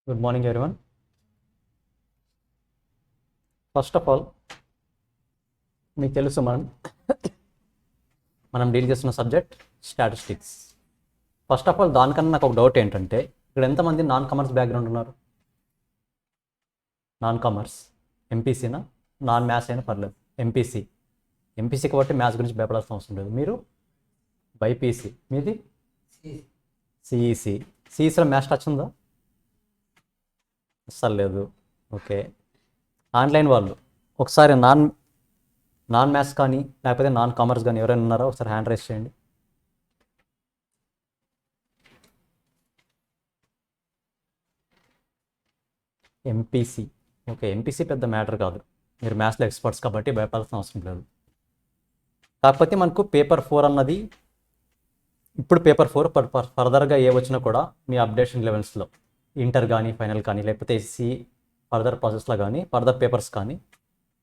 Good morning everyone. First of all మీకు తెలుసు మనం డీల్ చేస్తున్న subject statistics. First of all దానికన్నా నాకు ఒక డౌట్ ఏంటంటే, ఇక్కడ ఎంతమంది నాన్ కామర్స్ బ్యాక్గ్రౌండ్ ఉన్నారు? నాన్ కామర్స్ ఎంపీసీనా? నాన్ మ్యాథ్స్ అయినా పర్లేదు. ఎంపీసీ కాబట్టి మ్యాథ్స్ గురించి భయపడాల్సిన అవసరం లేదు. మీరు బైపీసీ, మీది సిఈసి. సిఈసిలో మ్యాథ్స్ టచ్ ఉందా? అస్సలు లేదు. ఓకే. ఆన్లైన్ వాళ్ళు ఒకసారి నాన్ మ్యాథ్స్ కానీ లేకపోతే నాన్ కామర్స్ కానీ ఎవరైనా ఉన్నారా? ఒకసారి హ్యాండ్ రైస్ చేయండి. ఎంపీసీ. ఓకే, ఎంపీసీ పెద్ద మ్యాటర్ కాదు, మీరు మ్యాథ్స్లో ఎక్స్పర్ట్స్ కాబట్టి భయపడాల్సిన అవసరం లేదు. కాకపోతే మనకు పేపర్ 4 అన్నది ఇప్పుడు పేపర్ 4 ఫర్దర్గా ఏ వచ్చినా కూడా మీ అప్డేషన్ లెవెల్స్లో ఇంటర్ కానీ ఫైనల్ కానీ లేకపోతే ఎస్సీ ఫర్దర్ ప్రాసెస్లో కానీ ఫర్దర్ పేపర్స్ కానీ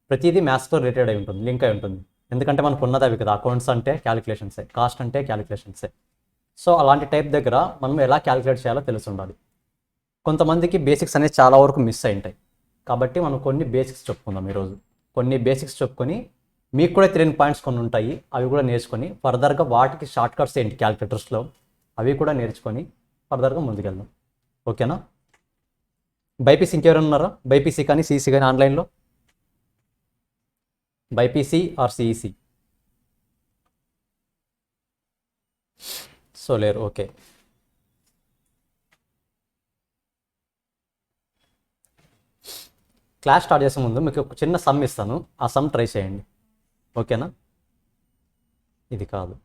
ప్రతిదీ మ్యాథ్స్తో రిలేటెడ్ అయి ఉంటుంది, లింక్ అయి ఉంటుంది. ఎందుకంటే మనకు ఉన్నది అవి కదా, అకౌంట్స్ అంటే క్యాలిక్యులేషన్సే, కాస్ట్ అంటే క్యాలిక్యులేషన్సే. సో అలాంటి టైప్ దగ్గర మనం ఎలా క్యాలిక్యులేట్ చేయాలో తెలిసి ఉండాలి. కొంతమందికి బేసిక్స్ అనేది చాలా వరకు మిస్ అయి ఉంటాయి, కాబట్టి మనం కొన్ని బేసిక్స్ చెప్పుకుందాం ఈరోజు. కొన్ని బేసిక్స్ చెప్పుకొని మీకు కూడా తెలియని పాయింట్స్ కొన్ని ఉంటాయి, అవి కూడా నేర్చుకొని ఫర్దర్గా వాటికి షార్ట్ కట్స్ ఏంటి క్యాలిక్యులేటర్స్లో అవి కూడా నేర్చుకొని ఫర్దర్గా ముందుకెళ్దాం. ఓకేనా? బైపీసీ ఇంకెవరైనా ఉన్నారా? బైపీసీ కానీ సిఈసీ కానీ ఆన్లైన్లో? BiPC or CEC? సో లేరు. ఓకే. క్లాస్ స్టార్ట్ చేసే ముందు మీకు ఒక చిన్న సమ్ ఇస్తాను, ఆ సమ్ ట్రై చేయండి. ఓకేనా? ఇది కాదు.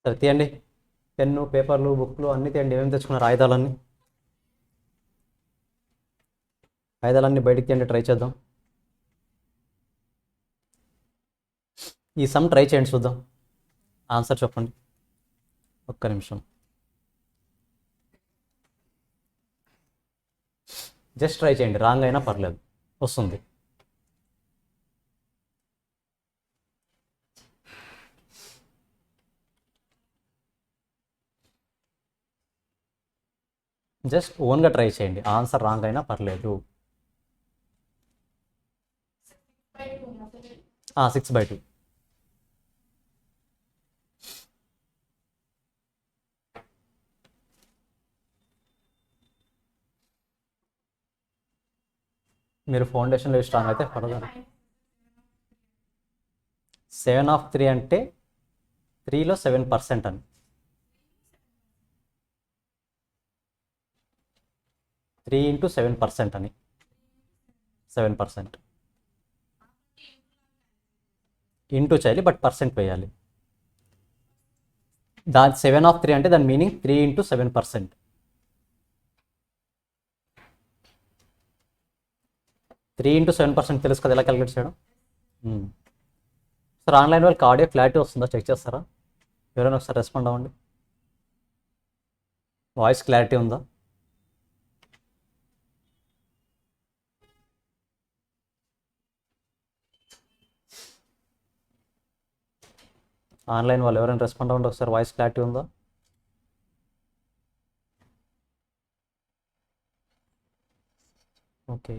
సరే తీయండి, పెన్ను పేపర్లు బుక్లు అన్నీ తీయండి. ఏమేమి తెచ్చుకున్నారు? ఆయుధాలన్నీ బయటికి తీయండి, ట్రై చేద్దాం. ఈ సమ్ ట్రై చేయండి, చూద్దాం. ఆన్సర్ చెప్పండి. ఒక్క నిమిషం, జస్ట్ ట్రై చేయండి, రాంగ్ అయినా పర్లేదు, వస్తుంది. జస్ట్ ఓన్గా ట్రై చేయండి, ఆన్సర్ రాంగ్ అయినా పర్లేదు. 6/2. మీరు ఫౌండేషన్లో స్ట్రాంగ్ అయితే ఫర్దర్ 7/3 అంటే 3లో 7% అని. 3 ఇంటూ 7% అని. 7% ఇంటూ చేయాలి, బట్ పర్సెంట్ వేయాలి. దాని 7/3 అంటే దాని మీనింగ్ 3 ఇంటూ 7%. 3 ఇంటూ 7% తెలుసు కదా ఎలా క్యాలిక్యులేట్ చేయడం. సార్ ఆన్లైన్ వాళ్ళకి ఆడియో క్లారిటీ వస్తుందా చెక్ చేస్తారా? ఎవరైనా ఒకసారి రెస్పాండ్ అవ్వండి. వాయిస్ క్లారిటీ ఉందా? ఆన్లైన్ వాళ్ళు ఎవరైనా రెస్పాండ్ అవ్వండి ఒకసారి, వాయిస్ క్లారిటీ ఉందా? ఓకే.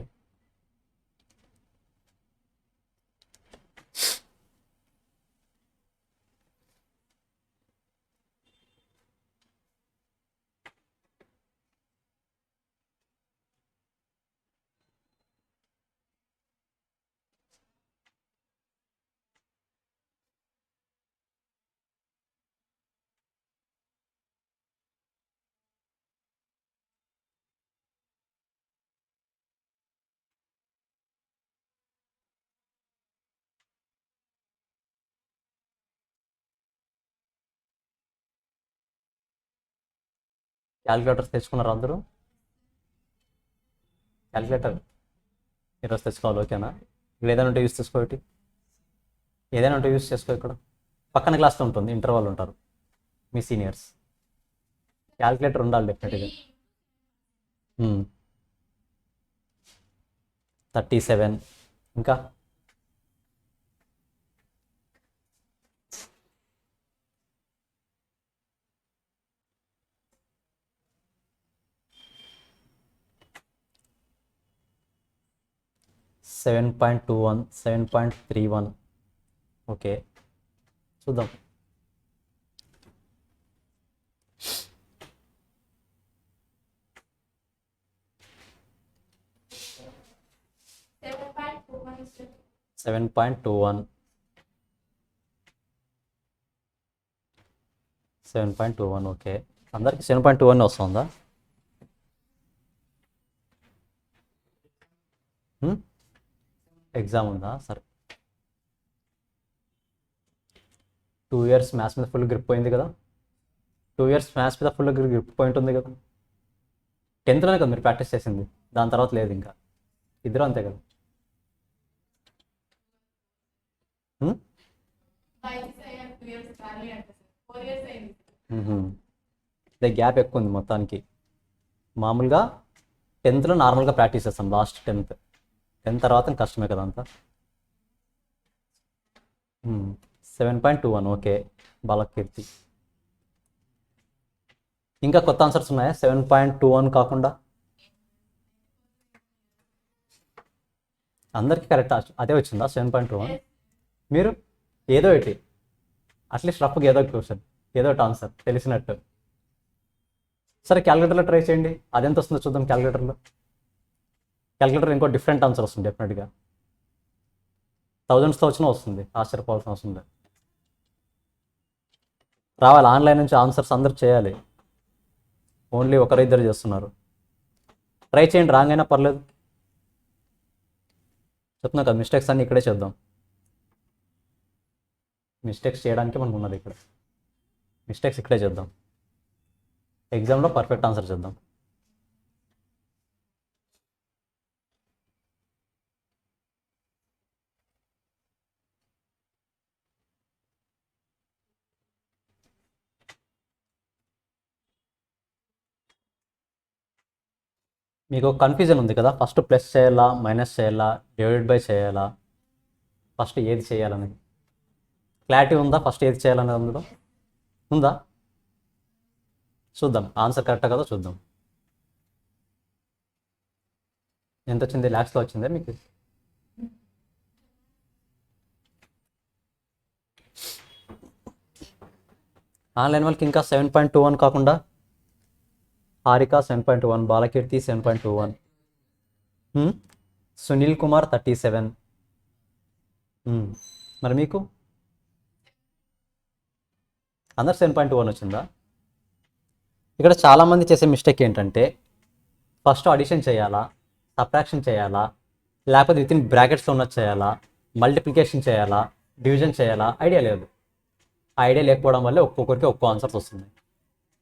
క్యాలిక్యులేటర్స్ తెచ్చుకున్నారు అందరూ? క్యాలిక్యులేటర్ ఈరోజు తెచ్చుకోవాలి. ఓకేనా? ఇక్కడ ఏదైనా ఉంటే యూస్ చేసుకో, ఏదైనా ఉంటే యూస్ చేసుకో. ఇక్కడ పక్కన క్లాస్లో ఉంటుంది, ఇంటర్వాల్ ఉంటారు. మీ సీనియర్స్. క్యాల్కులేటర్ ఉండాలి డెఫినెట్గా. 37. ఇంకా 7.21, 7.31. ఓకే, చూద్దాం. Seven point two one 7.21. Okay, అందరికి 7.21 వస్తుందా? ఎగ్జామ్ ఉందా? సరే. 2 years మ్యాథ్స్ మీద ఫుల్ గ్రిప్ పోయింది కదా. 2 years మ్యాథ్స్ మీద ఫుల్ గ్రిప్ పాయింట్ ఉంది కదా. 10th కదా మీరు ప్రాక్టీస్ చేసింది, దాని తర్వాత లేదు ఇంకా. ఇద్దరు అంతే కదా. అదే గ్యాప్ ఎక్కువ ఉంది మొత్తానికి. మామూలుగా 10th నార్మల్గా ప్రాక్టీస్ చేస్తాం, లాస్ట్ 10th తర్వాత కష్టమే కదా అంతా. 7.21. ఓకే, బాలకీర్తి. ఇంకా కొత్త ఆన్సర్స్ ఉన్నాయా 7.21 కాకుండా? అందరికీ కరెక్ట్ అదే వచ్చిందా 7.21? మీరు ఏదో ఒకటి అట్లీస్ట్ రఫ్గా ఏదో ఒక క్వశ్చన్, ఏదో ఒకటి ఆన్సర్ తెలిసినట్టు. సరే, క్యాలిక్యులేటర్లో ట్రై చేయండి, అదెంత వస్తుందో చూద్దాం. క్యాలిక్యులేటర్ ఇంకో డిఫరెంట్ ఆన్సర్ వస్తుంది డెఫినెట్గా. 1000s వచ్చినా వస్తుంది, ఆశ్చర్యపోవాల్సిన అవసరం లేదు. రావాలి ఆన్లైన్ నుంచి ఆన్సర్స్ అందరూ చేయాలి, ఓన్లీ ఒకరిద్దరు చేస్తున్నారు. ట్రై చేయండి, రాంగ్ అయినా పర్లేదు. చెప్తున్నా కదా, మిస్టేక్స్ అన్నీ ఇక్కడే చేద్దాం. మిస్టేక్స్ చేయడానికి మనకు ఉన్నది ఇక్కడ. మిస్టేక్స్ ఇక్కడే చేద్దాం, ఎగ్జామ్లో పర్ఫెక్ట్ ఆన్సర్ చేద్దాం. మీకు కన్ఫ్యూజన్ ఉంది కదా, ఫస్ట్ ప్లస్ చేయాలా, మైనస్ చేయాలా, డివైడెడ్ బై చేయాలా, ఫస్ట్ ఏది చేయాలని క్లారిటీ ఉందా? ఫస్ట్ ఏది చేయాలనేది అందులో ఉందా? చూద్దాం ఆన్సర్ కరెక్టా కదా చూద్దాం. ఎంత వచ్చింది? ల్యాక్స్లో వచ్చిందే మీకు? ఆన్లైన్ వాళ్ళకి ఇంకా 7.21 కాకుండా హారిక 7.21, బాలకీర్తి 7.21, సునీల్ కుమార్ 37. మరి మీకు అందరు 7.21 వచ్చిందా? ఇక్కడ చాలామంది చేసే మిస్టేక్ ఏంటంటే ఫస్ట్ అడిషన్ చేయాలా, సబ్ట్రాక్షన్ చేయాలా, లేకపోతే విత్ ఇన్ బ్రాకెట్స్లో ఉన్నది చేయాలా, మల్టిప్లికేషన్ చేయాలా, డివిజన్ చేయాలా, ఐడియా లేదు. ఆ ఐడియా లేకపోవడం వల్ల ఒక్కొక్కరికి ఒక్కో ఆన్సర్స్ వస్తుంది.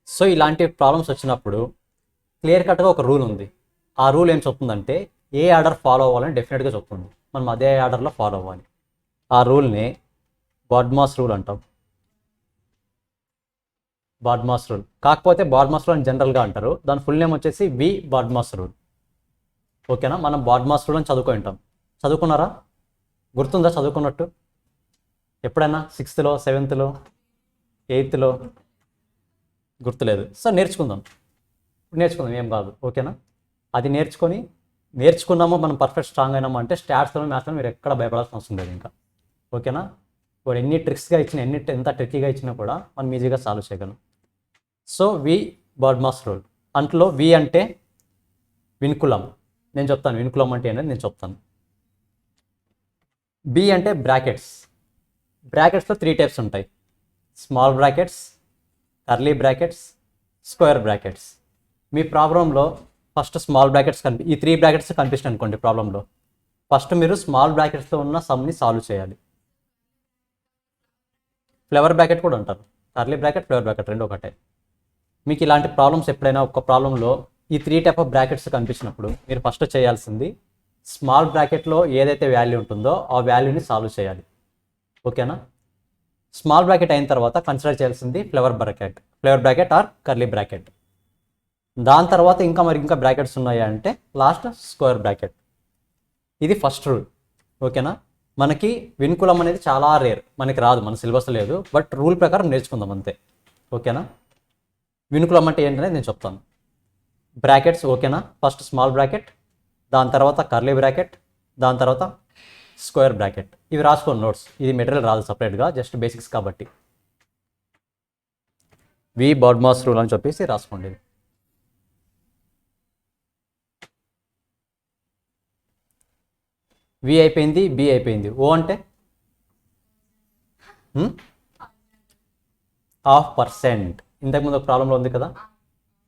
సో ఇలాంటి ప్రాబ్లమ్స్ వచ్చినప్పుడు క్లియర్ కట్గా ఒక రూల్ ఉంది. ఆ రూల్ ఏం చెప్తుందంటే ఏ ఆర్డర్ ఫాలో అవ్వాలని డెఫినెట్గా చెప్తుంది. మనం అదే ఆర్డర్లో ఫాలో అవ్వాలి. ఆ రూల్ని బాడ్మాస్ రూల్ అంటాం. బాడ్మాస్ రూల్ కాకపోతే బాడ్మాస్ రూల్ అని జనరల్గా అంటారు, దాని ఫుల్ నేమ్ వచ్చేసి వి బాడ్మాస్ రూల్. ఓకేనా? మనం బాడ్మాస్ రూల్ అని చదువుకుంటాం. చదువుకున్నారా? గుర్తుందా చదువుకున్నట్టు? ఎప్పుడైనా 6th, 7th, 8th గుర్తులేదు. సో నేర్చుకుందాం ఏం కాదు. ఓకేనా? అది నేర్చుకున్నామో మనం పర్ఫెక్ట్ స్ట్రాంగ్ అయినామో అంటే స్టాట్స్లో మ్యాథ్స్లో మీరు ఎక్కడ భయపడాల్సిన అవసరం లేదు ఇంకా. ఓకేనా? వాడు ఎన్ని ట్రిక్స్గా ఇచ్చినా, ఎంత ట్రిక్కీగా ఇచ్చినా కూడా మనం ఈజీగా సాల్వ్ చేయగలం. So we BODMAS rule. అంట్లో వి అంటే విన్కులం. నేను చెప్తాను విన్కులం అంటే అనేది నేను చెప్తాను. బి అంటే బ్రాకెట్స్. బ్రాకెట్స్లో 3 టైప్స్ ఉంటాయి: small brackets, curly brackets, square brackets. మీ ప్రాబ్లంలో ఫస్ట్ స్మాల్ బ్రాకెట్స్ ఈ 3 బ్రాకెట్స్ కనిపిస్తాయి అనుకోండి ప్రాబ్లంలో. ఫస్ట్ మీరు స్మాల్ బ్రాకెట్స్లో ఉన్న సమ్ని సాల్వ్ చేయాలి. ఫ్లవర్ బ్రాకెట్ కూడా అంటారు. కర్లీ బ్రాకెట్, ఫ్లవర్ బ్రాకెట్ రెండు ఒకటే. మీకు ఇలాంటి ప్రాబ్లమ్స్ ఎప్పుడైనా ఒక ప్రాబ్లంలో ఈ 3 టైప్ ఆఫ్ బ్రాకెట్స్ కనిపించినప్పుడు మీరు ఫస్ట్ చేయాల్సింది స్మాల్ బ్రాకెట్లో ఏదైతే వాల్యూ ఉంటుందో ఆ వాల్యూని సాల్వ్ చేయాలి. ఓకేనా? స్మాల్ బ్రాకెట్ అయిన తర్వాత కన్సిడర్ చేయాల్సింది flower bracket or curly bracket. దాని తర్వాత ఇంకా బ్రాకెట్స్ ఉన్నాయా అంటే లాస్ట్ స్క్వేర్ బ్రాకెట్. ఇది ఫస్ట్ రూల్. ఓకేనా. మనకి విన్కులం అనేది చాలా రేర్, మనకి రాదు, మన సిలబస్ లేదు, బట్ రూల్ ప్రకారం నేర్చుకుందాం అంతే. ఓకేనా. విన్కులం అంటే ఏంటనేది నేను చెప్తాను. బ్రాకెట్స్ ఓకేనా. ఫస్ట్ స్మాల్ బ్రాకెట్, దాని తర్వాత కర్లీ బ్రాకెట్, దాని తర్వాత స్క్వేర్ బ్రాకెట్. ఇవి రాసుకోండి నోట్స్. ఇది మెటీరియల్ రాదు సపరేట్గా, జస్ట్ బేసిక్స్ కాబట్టి. వి బాడ్మాస్ రూల్ అని చెప్పేసి రాసుకోండి. వి అయిపోయింది, బి అయిపోయింది. ఓ అంటే 0.5%. ఇంతకుముందు ఒక ప్రాబ్లంలో ఉంది కదా,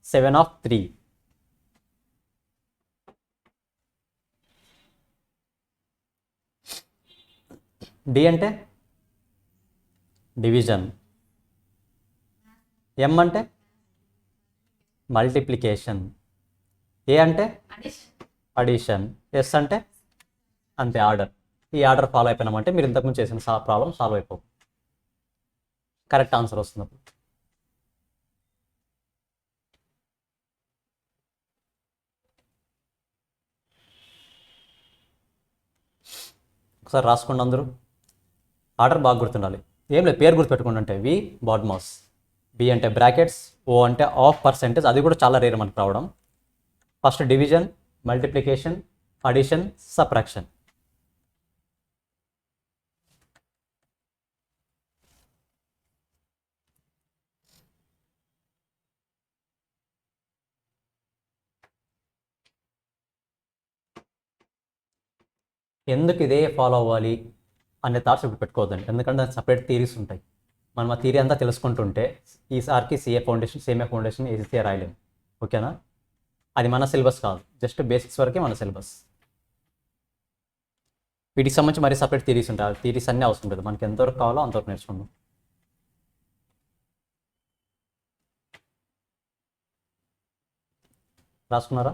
7/3. డి అంటే డివిజన్. ఎం అంటే మల్టిప్లికేషన్. ఏ అంటే అడిషన్. ఎస్ అంటే అంతే ఆర్డర్. ఈ ఆర్డర్ ఫాలో అయిపోయినామంటే మీరు ఇంతకుముందు చేసిన ప్రాబ్లం సాల్వ్ అయిపో, కరెక్ట్ ఆన్సర్ వస్తుంది. ఒకసారి రాసుకోండి అందరూ. ఆర్డర్ బాగా గుర్తుండాలి. ఏం లేదు, పేరు గుర్తుపెట్టుకోండి. అంటే వి బాడ్మాస్, బి అంటే బ్రాకెట్స్, ఓ అంటే 0.5%. అది కూడా చాలా రేర్ మనకు రావడం. First division, multiplication, addition, subtraction. ఎందుకు ఇదే ఫాలో అవ్వాలి అనే థాట్స్ ఇప్పుడు పెట్టుకోవద్దండి, ఎందుకంటే దానికి సపరేట్ థీరీస్ ఉంటాయి. మనం ఆ థీరీ అంతా తెలుసుకుంటుంటే ఈసారికి సిఏ ఫౌండేషన్ ఏసీసీఏ రాయలేము. ఓకేనా. అది మన సిలబస్ కాదు, జస్ట్ బేసిక్స్ వరకే మన సిలబస్. వీటికి సంబంధించి మరీ సపరేట్ థీరీస్ ఉంటాయి. ఆ థీరీస్ అన్నీ అవసరం లేదు, మనకి ఎంతవరకు కావాలో అంతవరకు నేర్చుకుందాం. రాసుకున్నారా?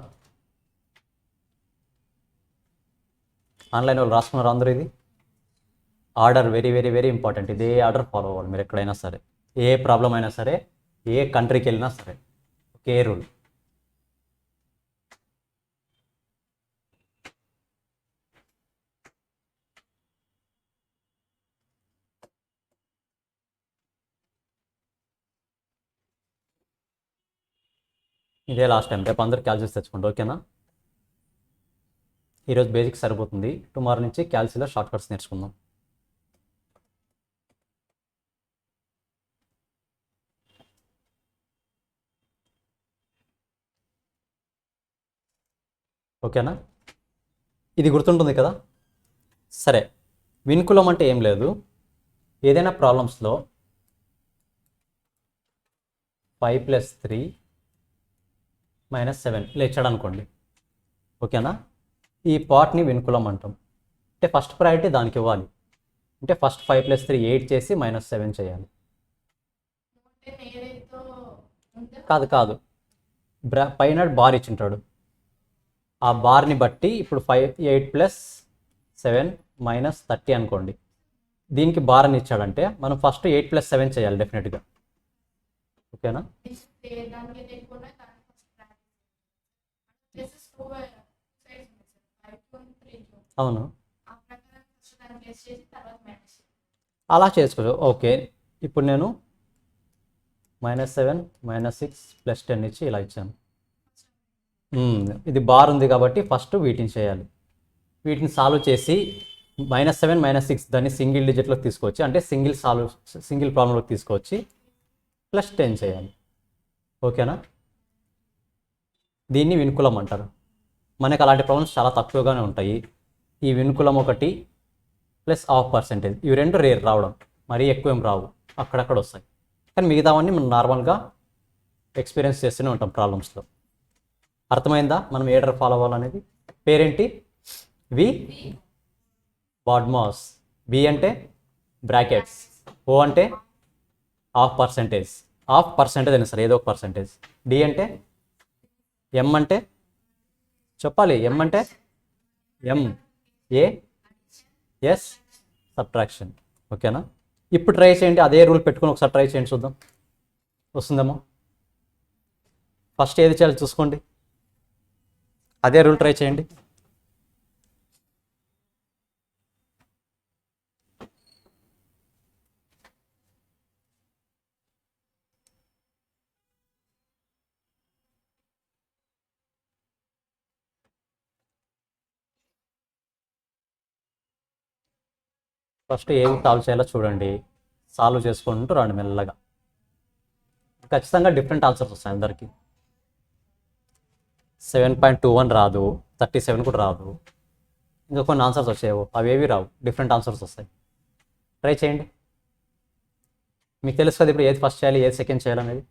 ఆన్లైన్ వాళ్ళు రాసుకున్నారా అందరూ? ఇది order very very very important. ఇదే ఆర్డర్ ఫాలో అవ్వాలి మీరు ఎక్కడైనా సరే, ఏ ప్రాబ్లం అయినా సరే, ఏ కంట్రీకి వెళ్ళినా సరే, ఒకే రూల్. ఇదే లాస్ట్ టైం. రేపు అందరూ క్యాల్సియస్ తెచ్చుకోండి. ఓకేనా. ఈరోజు బేసిక్స్ సరిపోతుంది, టుమారో నుంచి క్యాల్సిలో షార్ట్ కట్స్ నేర్చుకుందాం. ఓకేనా. ఇది గుర్తుంటుంది కదా. సరే, విన్కులం అంటే ఏం లేదు, ఏదైనా ప్రాబ్లమ్స్లో 5+3 - 7 ఇలా ఇచ్చాడు అనుకోండి. ఓకేనా. ఈ పార్ట్ని విన్కులం అంటాం. అంటే ఫస్ట్ ప్రయారిటీ దానికి ఇవ్వాలి. అంటే ఫస్ట్ 5+3 8 చేసి -7 చేయాలి. కాదు, పైన బార్ ఇచ్చింటాడు, ఆ బార్ని బట్టి ఇప్పుడు 8 + 7 - 30 అనుకోండి. దీనికి బార్ అని ఇచ్చాడంటే మనం ఫస్ట్ 8+7 చేయాలి డెఫినెట్గా. ఓకేనా. అవును, అలా చేసుకోవచ్చు. ఓకే, ఇప్పుడు నేను -7 -6 +10 ఇచ్చి ఇలా ఇచ్చాను. ఇది బార్ ఉంది కాబట్టి ఫస్ట్ వీటిని చేయాలి. వీటిని సాల్వ్ చేసి -7 -6 దాన్ని సింగిల్ డిజిట్లోకి తీసుకొచ్చి, అంటే సింగిల్ ప్రాబ్లంలోకి తీసుకొచ్చి +10 చేయాలి. ఓకేనా. దీన్ని విన్కులం అంటారు. మనకి అలాంటి ప్రాబ్లమ్స్ చాలా తక్కువగానే ఉంటాయి. ఈ విన్కులం ఒకటి ప్లస్ 0.5%, ఇవి రెండు రేర్ రావడం, మరీ ఎక్కువ ఏం రావు, అక్కడక్కడ వస్తాయి. కానీ మిగతావన్నీ మనం నార్మల్గా ఎక్స్పీరియన్స్ చేస్తూనే ఉంటాం ప్రాబ్లమ్స్లో. అర్థమైందా మనం ఏ ఆర్డర్ ఫాలో అవ్వాలనేది? పేరేంటి? వి బాడ్మాస్. బి అంటే బ్రాకెట్స్, ఓ అంటే 0.5%, 0.5% అయినా సరే ఏదో ఒక పర్సెంటేజ్. డి అంటే ఎం అంటే చెప్పాలి, ఎం అంటే ఎం ఏ ఎస్ సబ్ట్రాక్షన్. ఓకేనా. ఇప్పుడు ట్రై చేయండి, అదే రూల్ పెట్టుకుని ఒకసారి ట్రై చేయండి, చూద్దాం వస్తుందేమో. ఫస్ట్ ఏది చేయాలి చూసుకోండి, అదే రూల్ ట్రై చేయండి. ఫస్ట్ ఏది సాల్వ్ చేయాలో చూడండి, సాల్వ్ చేసుకుంటూ రండి మెల్లగా. ఖచ్చితంగా డిఫరెంట్ ఆన్సర్స్ వస్తాయి అందరికీ. 7.21 రాదు, 37 కూడా రాదు, ఇంకా కొన్ని ఆన్సర్స్ వచ్చాయి అవేవి రావు, డిఫరెంట్ ఆన్సర్స్ వస్తాయి. ట్రై చేయండి, మీకు తెలుసు కదా ఇప్పుడు ఏది ఫస్ట్ చేయాలి ఏది సెకండ్ చేయాలనేది.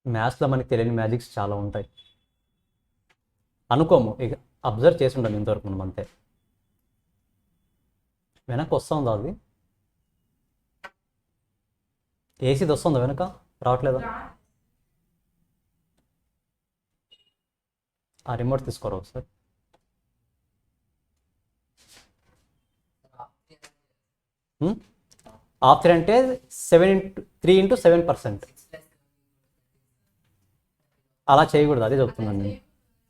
మ్యాథ్స్లో మనకి తెలియని మ్యాజిక్స్ చాలా ఉంటాయి, అనుకోము ఇక, అబ్జర్వ్ చేసి ఉండాలి ఇంతవరకు మనం అంతే. వెనక్కి వస్తుందా అది, ఏసీది వస్తుందా వెనక, రావట్లేదా? ఆ రిమోట్ తీసుకోరా ఒకసారి. ఆఫ్ 3 అంటే 3 × 7%. అలా చేయకూడదు, అదే చెప్తున్నాను నేను.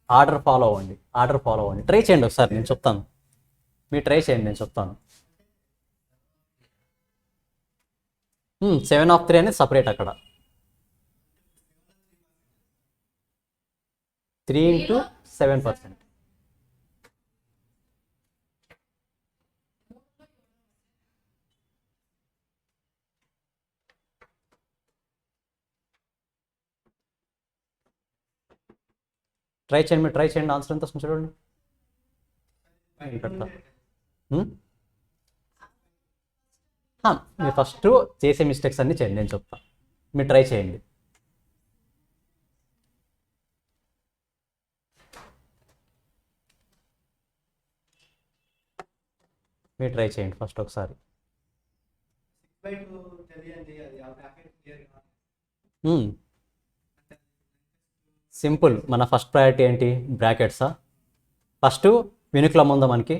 ఆర్డర్ ఫాలో అవ్వండి, ఆర్డర్ ఫాలో అవ్వండి, ట్రై చేయండి ఒకసారి, నేను చెప్తాను, మీరు ట్రై చేయండి, నేను చెప్తాను. 7/3 అనేది సపరేట్ అక్కడ. 3 × 7%. ట్రై చేయండి, మీరు ట్రై చేయండి, ఆన్సర్ ఎంత వస్తుంది చూడండి. నేను పెడతా. మీరు ఫస్ట్ చేసే మిస్టేక్స్ అన్నీ చేయండి, నేను చెప్తా, మీరు ట్రై చేయండి. మీరు ట్రై చేయండి ఫస్ట్ ఒకసారి. సింపుల్, మన ఫస్ట్ ప్రయారిటీ ఏంటి, బ్రాకెట్సా? ఫస్ట్ యూనిక్లం ఉందా మనకి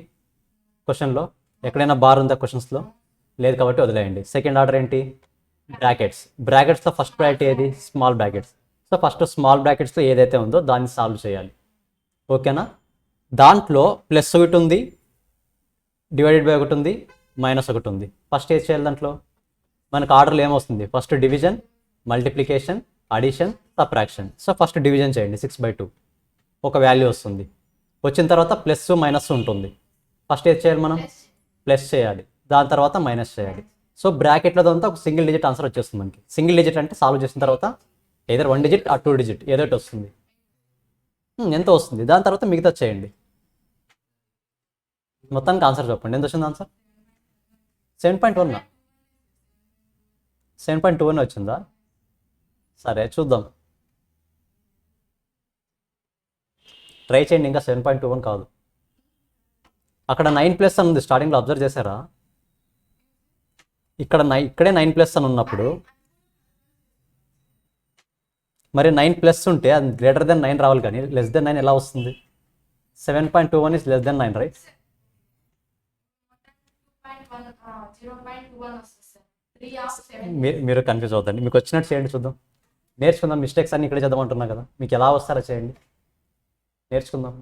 క్వశ్చన్లో, ఎక్కడైనా బార్ ఉందా క్వశ్చన్స్లో? లేదు కాబట్టి వదిలేయండి. సెకండ్ ఆర్డర్ ఏంటి, బ్రాకెట్స్. బ్రాకెట్స్లో ఫస్ట్ ప్రయారిటీ ఏది, small brackets. So first small బ్రాకెట్స్లో ఏదైతే ఉందో దాన్ని సాల్వ్ చేయాలి, ఓకేనా? దాంట్లో ప్లస్ ఒకటి ఉంది, డివైడెడ్ బై ఒకటి ఉంది, మైనస్ ఒకటి ఉంది. ఫస్ట్ ఏది చేయాలి దాంట్లో, మనకు ఆర్డర్లో ఏమొస్తుంది, first division, multiplication, addition, subtraction. So first division చేయండి, 6/2 ఒక వాల్యూ వస్తుంది. వచ్చిన తర్వాత ప్లస్ మైనస్ ఉంటుంది. ఫస్ట్ ఏది చేయాలి మనం, ప్లస్ చేయాలి, దాని తర్వాత మైనస్ చేయాలి. సో బ్రాకెట్లో అంతా ఒక సింగిల్ డిజిట్ ఆన్సర్ వచ్చేస్తుంది మనకి. సింగిల్ డిజిట్ అంటే సాల్వ్ చేసిన తర్వాత ఏదర్ 1 డిజిట్ ఆ 2 డిజిట్ ఏదో ఒకటి వస్తుంది. ఎంత వస్తుంది, దాని తర్వాత మిగతా చేయండి. మొత్తానికి ఆన్సర్ చెప్పండి, ఎంత వచ్చింది ఆన్సర్? 7.1. 7.21 వచ్చిందా? సరే చూద్దాం, ట్రై చేయండి. ఇంకా 7.21 కాదు, అక్కడ 9+ అని ఉంది స్టార్టింగ్లో, అబ్జర్వ్ చేశారా? ఇక్కడే 9+ అని ఉన్నప్పుడు మరి 9+ ఉంటే అది గ్రేటర్ దెన్ 9 రావాలి, కానీ లెస్ దెన్ 9 ఎలా వస్తుంది? 7.21 ఇస్ లెస్ దెన్ 9, రైట్? మీరు కన్ఫ్యూజ్ అవుతండి, మీకు వచ్చినట్టు చేయండి చూద్దాం, నేర్చుకుందాం. మిస్టేక్స్ అన్ని ఇక్కడే చేద్దాం అంటున్నా కదా, మీకు ఎలా వస్తారో చేయండి, నేర్చుకుందాం.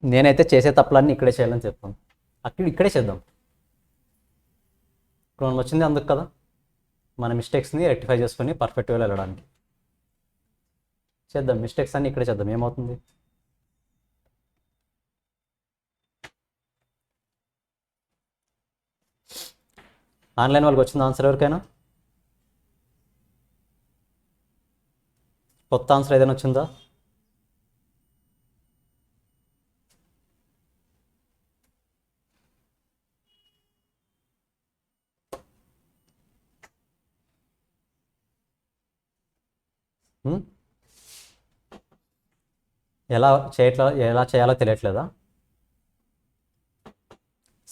నేనైతే చేసే తప్పులన్నీ ఇక్కడే చేయాలని చెప్తాను, ఇక్కడే చేద్దాం. ఇప్పుడు మనం వచ్చింది అందుకు కదా, మన మిస్టేక్స్ని రెక్టిఫై చేసుకొని పర్ఫెక్ట్ వేలో వెళ్ళడానికి చేద్దాం. మిస్టేక్స్ అన్ని ఇక్కడే చేద్దాం, ఏమవుతుంది? ఆన్లైన్ వాళ్ళకి వచ్చింది ఆన్సర్ ఎవరికైనా? కొత్త ఆన్సర్ ఏదైనా వచ్చిందా? ఎలా చేయాలో తెలియట్లేదా?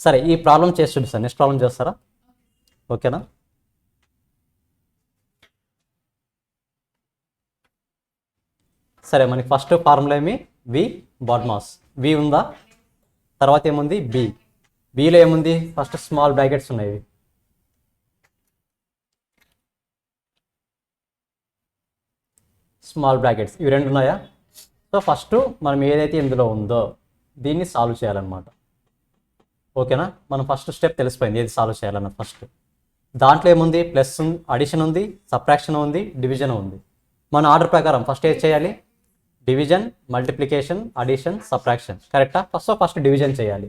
సరే ఈ ప్రాబ్లం చేసి చూపిస్తాను, నెక్స్ట్ ప్రాబ్లం చేస్తారా? ఓకేనా? సరే మనకి ఫస్ట్ ఫార్ములా ఏమి? వి బాడ్ మాస్. వి ఉందా? తర్వాత ఏముంది? బి. బిలో ఏముంది? ఫస్ట్ స్మాల్ బ్రాకెట్స్ ఉన్నాయి, స్మాల్ బ్రాకెట్స్ ఇవి రెండు ఉన్నాయా? సో ఫస్ట్ మనం ఏదైతే ఇందులో ఉందో దీన్ని సాల్వ్ చేయాలన్నమాట. ఓకేనా? మనం ఫస్ట్ స్టెప్ తెలిసిపోయింది ఏది సాల్వ్ చేయాలన్న. ఫస్ట్ దాంట్లో ఏముంది? ప్లస్ అడిషన్ ఉంది, సబ్ట్రాక్షన్ ఉంది, డివిజన్ ఉంది. మన ఆర్డర్ ప్రకారం ఫస్ట్ ఏది చేయాలి? Division, multiplication, addition, subtraction. కరెక్టా? ఫస్ట్ డివిజన్ చేయాలి.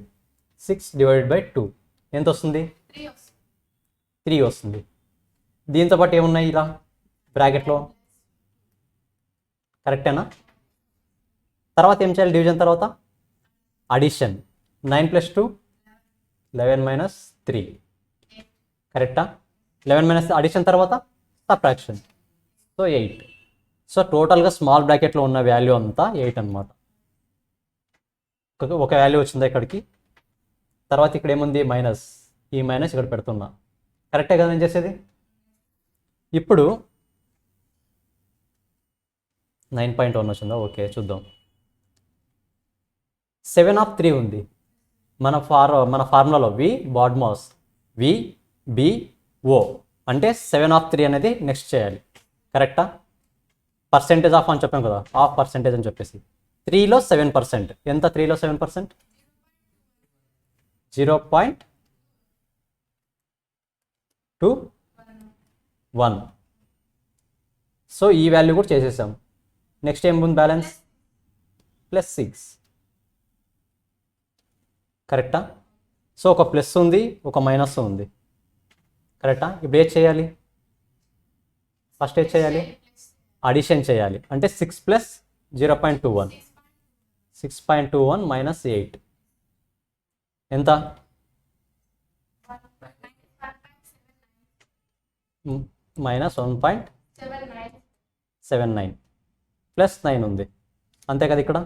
6/2 ఎంత వస్తుంది? 3 వస్తుంది. దీంతో పాటు ఏమున్నాయి ఇలా బ్రాకెట్లో? కరెక్టేనా? తర్వాత ఏం చేయాలి? డివిజన్ తర్వాత అడిషన్. 9 + 2 11 - 3. కరెక్టా? 11 - అడిషన్ తర్వాత సబ్ట్రాక్షన్. సో 8. సో టోటల్గా స్మాల్ బ్రాకెట్లో ఉన్న వాల్యూ అంతా 8 అనమాట. ఒక వాల్యూ వచ్చిందా ఇక్కడికి? తర్వాత ఇక్కడ ఏముంది? మైనస్. ఈ మైనస్ ఇక్కడ పెడుతున్నా. కరెక్టే కదా నేను చేసేది? ఇప్పుడు 9.1 వచ్చిందా? ఓకే చూద్దాం. 7/3 ఉంది మన ఫార్ములాలో. వి బాడ్ మాస్ వి బి ఓ అంటే 7/3 అనేది నెక్స్ట్ చేయాలి. కరెక్టా? పర్సెంటేజ్ ఆఫ్ అని చెప్పాం కదా, హాఫ్ పర్సెంటేజ్ అని చెప్పేసి. 3లో 7%. ఎంత 3లో 7%? 0.21. సో ఈ వాల్యూ కూడా చేసేసాం. నెక్స్ట్ ఏముంది బ్యాలెన్స్? +6. కరెక్టా? సో ఒక ప్లస్ ఉంది, ఒక మైనస్ ఉంది. కరెక్టా? ఇప్పుడు ఏది చేయాలి? ఫస్ట్ ఏది చేయాలి? అడిషన్ చేయాలి. అంటే 6 + 0.21. 6.21 - 8 ఎంత? -1.79 + 9 ఉంది. అంతే కదా ఇక్కడ?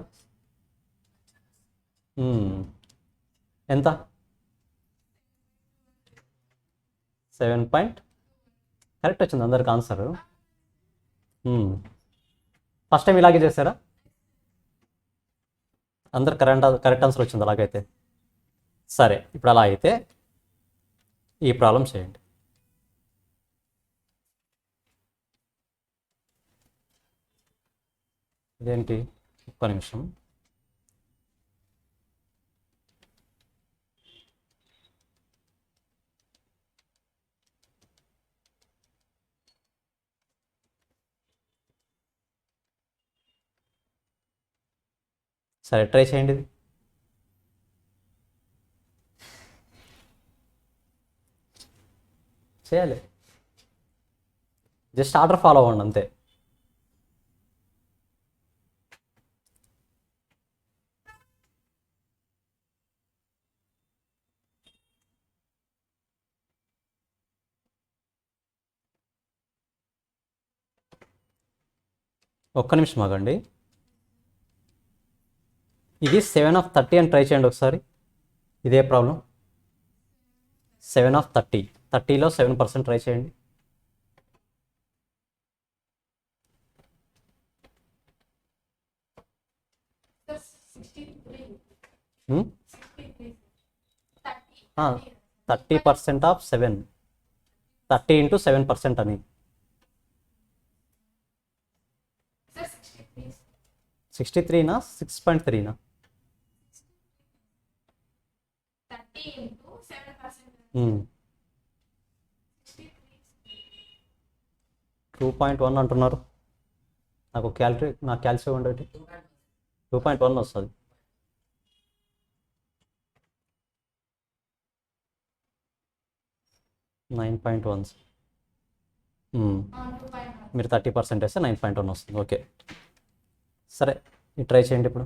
ఎంత? 7 కరెక్ట్ వచ్చింది అందరికి ఆన్సర్. ఫస్ట్ టైం ఇలాగే చేశారా? అందరు కరెక్ట్ ఆన్సర్ వచ్చింది అలాగైతే. సరే ఇప్పుడు అలా అయితే ఈ ప్రాబ్లం చేయండి. ఇదేంటి? ఒక్క నిమిషం. సరే ట్రై చేయండి ఇది. చేయాలి, జస్ట్ ఆర్డర్ ఫాలో అవ్వండి అంతే. ఒక్క నిమిషం ఆగండి. ఇది 7/30 అని ట్రై చేయండి ఒకసారి. ఇదే ప్రాబ్లం. 7/30. 30లో 7% ట్రై చేయండి. Hmm? 30% ఆఫ్ 7. 30 × 7% అని. 63నా 6.3నా? 2.1 అంటున్నారు. నాకు క్యాల్సియం ఉండేది 2.1 వస్తుంది. మీరు 30% వేస్తే 9.1 వస్తుంది. ఓకే సరే ఇది ట్రై చేయండి ఇప్పుడు.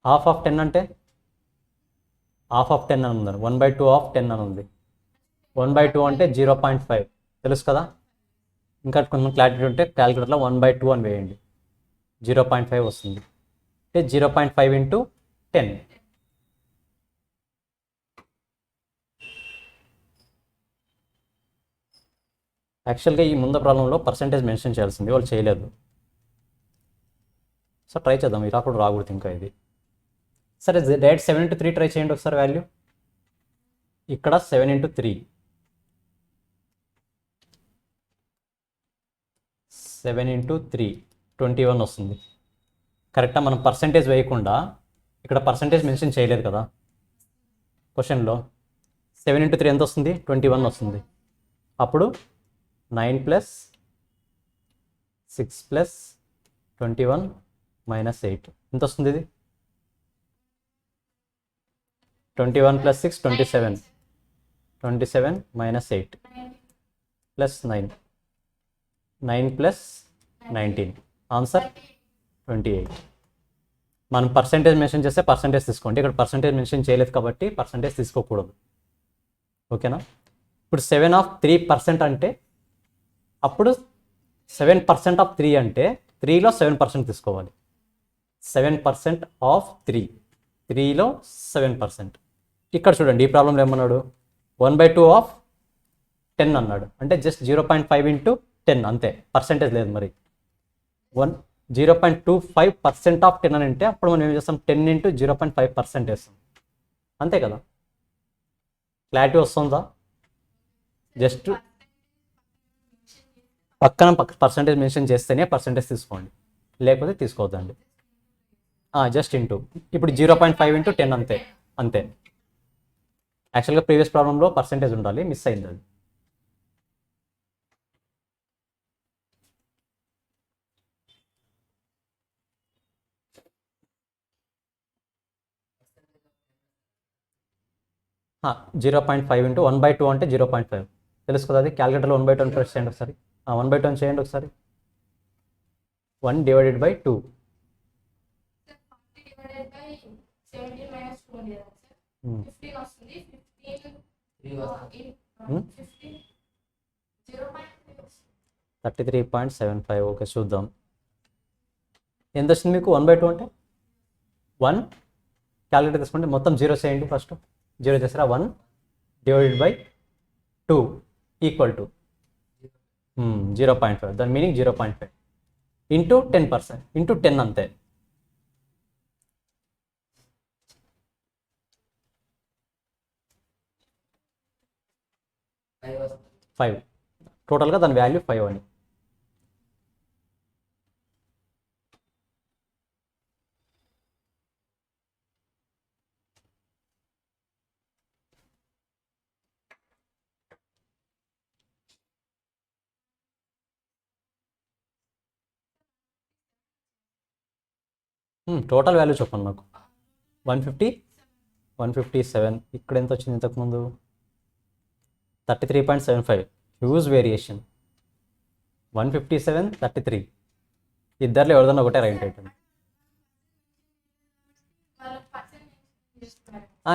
హాఫ్ ఆఫ్ 10 అంటే హాఫ్ ఆఫ్ 10 అని ఉంది, 1/2 ఆఫ్ 10 అని ఉంది. 1/2 అంటే 0.5 తెలుసు కదా. ఇంకా కొంచెం క్లారిటీ ఉంటే క్యాలిక్యులేటర్లో 1/2 అని వేయండి, 0.5 వస్తుంది. అంటే 0.5 ఇంటూ 10. యాక్చువల్గా ఈ ముందు ప్రాబ్లంలో పర్సంటేజ్ మెన్షన్ చేయాల్సింది, వాళ్ళు చేయలేదు. సో ట్రై చేద్దాం, ఇలా కూడా రాకూడదు ఇంకా ఇది. సరే డైరెక్ట్ 7/3 ట్రై చేయండి ఒకసారి వాల్యూ. ఇక్కడ 7/3, 7/3 21 వస్తుంది. కరెక్టా? మనం పర్సంటేజ్ వేయకుండా ఇక్కడ పర్సంటేజ్ మెన్షన్ చేయలేదు కదా క్వశ్చన్లో. 7/3 ఎంత వస్తుంది? 21 వస్తుంది. అప్పుడు 9 + 6 + 21 - 8 ఎంత వస్తుంది? ఇది 21 + 6 27, 27 - 8 + 9, 9 + 19, ఆన్సర్ 28. మనం పర్సంటేజ్ మెన్షన్ చేస్తే పర్సంటేజ్ తీసుకోండి, ఇక్కడ పర్సంటేజ్ మెన్షన్ చేయలేదు కాబట్టి పర్సంటేజ్ తీసుకోకూడదు. ఓకేనా? ఇప్పుడు 7/3% అంటే అప్పుడు 7% ఆఫ్ 3 అంటే 3లో 7% తీసుకోవాలి. 7% ఆఫ్ 3, 3లో 7%. ఇక్కడ చూడండి, ఈ ప్రాబ్లంలో ఏమన్నాడు? 1/2 ఆఫ్ 10 అన్నాడు, అంటే జస్ట్ 0.5 ఇంటూ 10 అంతే, పర్సంటేజ్ లేదు. మరి 0.25% ఆఫ్ 10 అని అంటే అప్పుడు మనం ఏం చేస్తాం? 10 ఇంటూ 0.5% వేస్తాం, అంతే కదా. క్లారిటీ వస్తుందా? జస్ట్ పక్కన పర్సంటేజ్ మెన్షన్ చేస్తేనే పర్సంటేజ్ తీసుకోండి, లేకపోతే తీసుకోవద్దండి. జస్ట్ ఇంటూ, ఇప్పుడు 0.5 ఇంటూ 10 అంతే, అంతే. యాక్చువల్గా ప్రీవియస్ ప్రాబ్లంలో పర్సంటేజ్ ఉండాలి, మిస్ అయింది అది. ఆ, 0.5 ఇంటూ 1/2 అంటే 0.5 తెలుసు కదా. అది క్యాలిక్యులేటర్లో 1/2 అని ప్రెస్ చేయండి ఒకసారి. 1/2 అని చేయండి ఒకసారి. 1 / 2. 33.75. ఓకే, చూద్దాం ఎంత వచ్చింది మీకు. 1/2 అంటే 1, క్యాలిక్యులేటర్ తీసుకోండి, మొత్తం జీరో చేయండి. ఫస్ట్ జీరో చేస్తారా? 1 / 2 = 0.5. దాని మీనింగ్ 0.5 ఇంటూ 10%, ఇంటూ 10 అంతే. ఫైవ్ టోటల్గా దాని వాల్యూ 5 అని. టోటల్ వాల్యూ చెప్పండి నాకు. 157. ఇక్కడ ఎంత వచ్చింది ఇంతకుముందు? 33.75. Huge variation. 157, 33, ఇద్దరిలో ఎవరిదన్నా ఒకటే రైట్ అవుతుంది.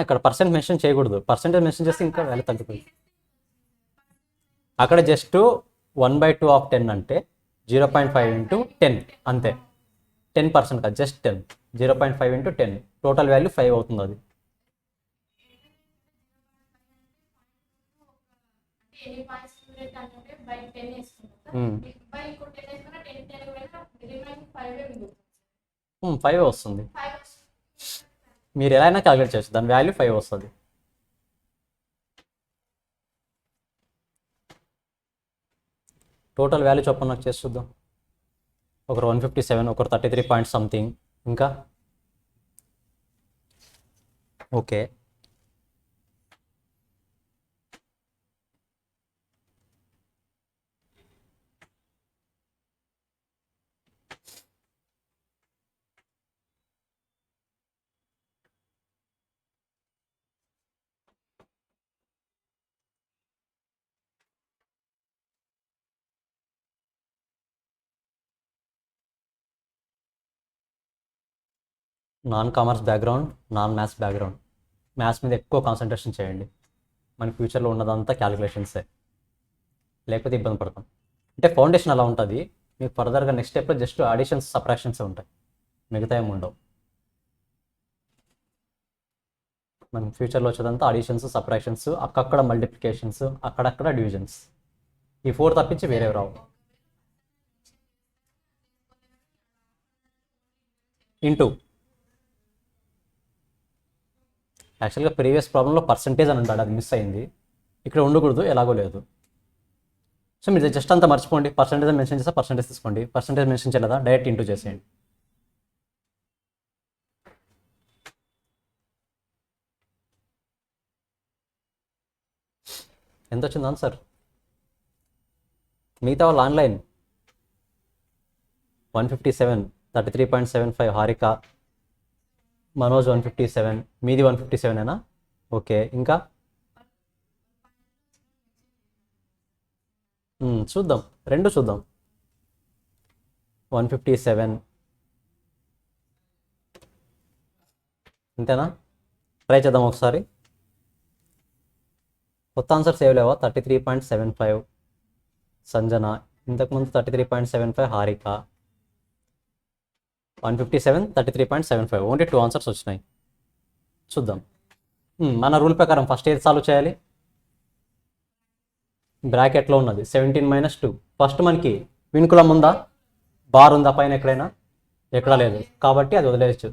ఇక్కడ పర్సెంట్ మెన్షన్ చేయకూడదు, పర్సెంటేజ్ మెన్షన్ చేస్తే ఇంకా వాల్యూ తగ్గిపోయింది. అక్కడ జస్ట్ 1/2 ఆఫ్ 10 అంటే 0.5 ఇంటూ 10 అంతే. 10% కాదు, జస్ట్ 10. 0.5 ఇంటూ 10, టోటల్ వాల్యూ 5 అవుతుంది అది. ఫైవ్ వస్తుంది. మీరు ఎలా అయినా క్యాలిక్యులేట్ చేయొచ్చు, దాని వాల్యూ 5 వస్తుంది. టోటల్ వాల్యూ చెప్పండి నాకు, చేసి చూద్దాం. ఒకరు 157, ఒకరు 33 పాయింట్ సంథింగ్, ఇంకా okay. Non commerce background, non maths background, maths మీద ఎక్కువ కాన్సన్ట్రేషన్ చేయండి. మన ఫ్యూచర్లో ఉన్నదంతా క్యాలిక్యులేషన్సే, లేకపోతే ఇబ్బంది పడతాం. అంటే ఫౌండేషన్ అలా ఉంటుంది, మీకు ఫర్దర్గా నెక్స్ట్ స్టెప్లో జస్ట్ అడిషన్స్ సబ్ట్రాక్షన్స్ ఉంటాయి, మిగతా ఏమి ఉండవు. మన ఫ్యూచర్లో వచ్చేదంతా అడిషన్స్ సబ్ట్రాక్షన్స్, అక్కడక్కడ మల్టిప్లికేషన్స్, అక్కడక్కడ డివిజన్స్, ఈ 4 తప్పించి వేరే రావు. ఇంటూ యాక్చువల్గా ప్రీవియస్ ప్రాబ్లంలో పర్సంటేజ్ అని ఉంటాడు, అది మిస్ అయింది. ఇక్కడ ఉండకూడదు, ఎలాగో లేదు. సో మీరు జస్ట్ అంతా మర్చిపోండి, పర్సంటేజ్ మెన్షన్ చేస్తే పర్సంటేజ్ తీసుకోండి, పర్సంటేజ్ మెన్షన్ చేయలేదా డైరెక్ట్ ఇంటూ చేసేయండి. ఎంత వచ్చింది ఆన్సర్? మిగతా వాళ్ళు ఆన్లైన్ 157, 33.75 హారిక, మనోజ్ 157, మీది 157ఏనా? ఓకే, ఇంకా చూద్దాం, రెండు చూద్దాం. 157 అంతేనా? ట్రై చేద్దాం ఒకసారి. కొత్త ఆన్సర్ సేవ్ లేవా? 33.75 సంజన, ఇంతకుముందు 33.75 హారిక, 157, 33.75, ఓన్లీ 2 ఆన్సర్స్ వచ్చినాయి. చూద్దాం. మన రూల్ ప్రకారం ఫస్ట్ ఏది సాల్వ్ చేయాలి? బ్రాకెట్లో ఉన్నది 17 - 2. ఫస్ట్ మనకి వినుకులం ఉందా, బార్ ఉందా పైన ఎక్కడైనా? ఎక్కడా లేదు, కాబట్టి అది వదిలేయచ్చు.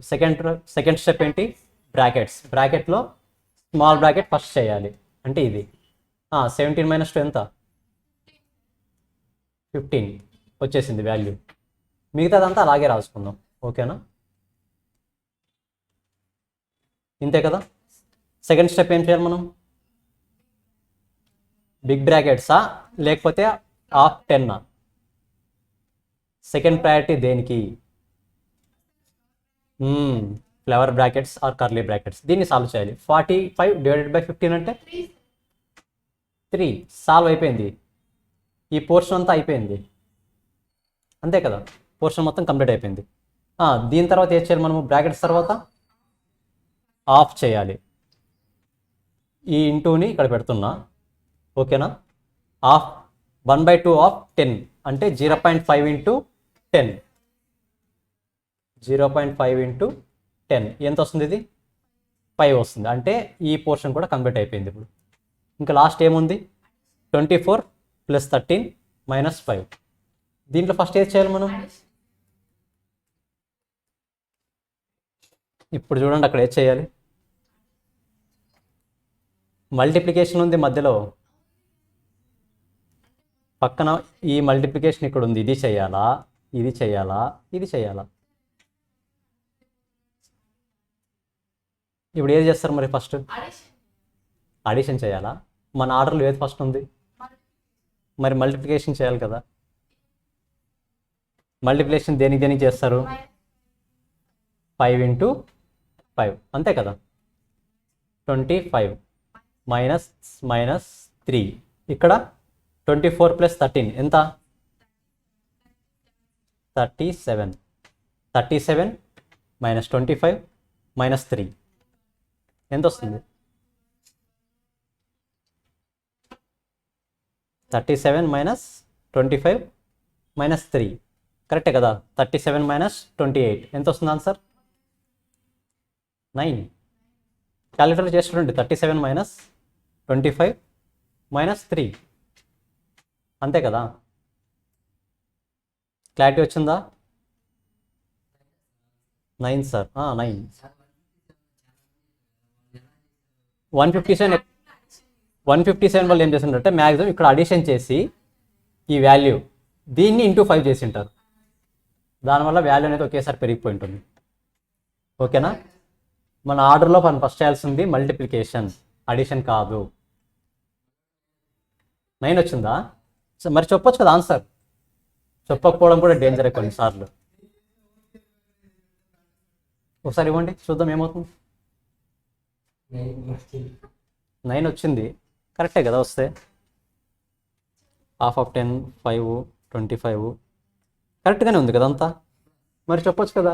సెకండ్ స్టెప్ ఏంటి? బ్రాకెట్లో స్మాల్ బ్రాకెట్ ఫస్ట్ చేయాలి, అంటే ఇది 17 - 2 ఎంత? 15 వచ్చేసింది వాల్యూ. మిగతాదంతా అలాగే రాసుకుందాం, ఓకేనా? ఇంతే కదా. సెకండ్ స్టెప్ ఏం చేయాలి మనం? బిగ్ బ్రాకెట్సా లేకపోతే ఆఫ్ 10? సెకండ్ ప్రయారిటీ దేనికి? Flower brackets or curly brackets. దీన్ని సాల్వ్ చేయాలి. 45 / 15 అంటే 3. సాల్వ్ అయిపోయింది, ఈ పోర్షన్ అంతా అయిపోయింది, అంతే కదా. పోర్షన్ మొత్తం కంప్లీట్ అయిపోయింది. దీని తర్వాత ఏం చేయాలి మనము? బ్రాకెట్స్ తర్వాత ఆఫ్ చేయాలి. ఈ ఇంటూని ఇక్కడ పెడుతున్నా, ఓకేనా. ఆఫ్ 1/2 ఆఫ్ 10 అంటే 0.5 × 10. 0.5 × 10 ఎంత వస్తుంది? ఇది 5 వస్తుంది. అంటే ఈ పోర్షన్ కూడా కంప్లీట్ అయిపోయింది. ఇప్పుడు ఇంకా లాస్ట్ ఏముంది? 24 + 13 - 5. దీంట్లో ఫస్ట్ ఏది చేయాలి మనం? ఇప్పుడు చూడండి, అక్కడ ఏది చేయాలి? మల్టిప్లికేషన్ ఉంది మధ్యలో, పక్కన ఈ మల్టిప్లికేషన్ ఇక్కడ ఉంది. ఇది చేయాలా, ఇది చేయాలా, ఇది చేయాలా? ఇప్పుడు ఏది చేస్తారు మరి? ఫస్ట్ అడిషన్ చేయాలా? మన ఆర్డర్లో ఏది ఫస్ట్ ఉంది? మరి మల్టిప్లికేషన్ చేయాలి కదా. మల్టిప్లికేషన్ దేనికి చేస్తారు? 5 × 5, అంతే కదా. 25 - 3. ఇక్కడ 24 + 13 ఎంత? 37. 37 - 25 - 3 ఎంత వస్తుంది? 37 - 25 - 3 కరెక్టే కదా. 37 - 28 ఎంత వస్తుంది ఆన్సర్? 9. క్యాలిక్యులేటర్ చేసి చూడండి. 37 - 25 - 3 అంతే కదా. క్లారిటీ వచ్చిందా? 9 సార్, 9. 157 వాళ్ళు ఏం చేసింటారంటే మ్యాక్సిమం ఇక్కడ అడిషన్ చేసి ఈ వాల్యూ దీన్ని × 5 చేసి ఉంటారు. దానివల్ల వాల్యూ అనేది ఒకేసారి పెరిగిపోయి ఉంటుంది, ఓకేనా. మన ఆర్డర్లో మనం ఫస్ట్ చేయాల్సింది మల్టిప్లికేషన్, అడిషన్ కాదు. 9 వచ్చిందా? మరి చెప్పొచ్చు కదా ఆన్సర్. చెప్పకపోవడం కూడా డేంజరే కొన్నిసార్లు. ఒకసారి ఇవ్వండి చూద్దాం ఏమవుతుంది. 9 వచ్చింది, కరెక్టే కదా. వస్తే ½ 10, 5, 25 కరెక్ట్గానే ఉంది కదా అంతా. మరి చెప్పొచ్చు కదా.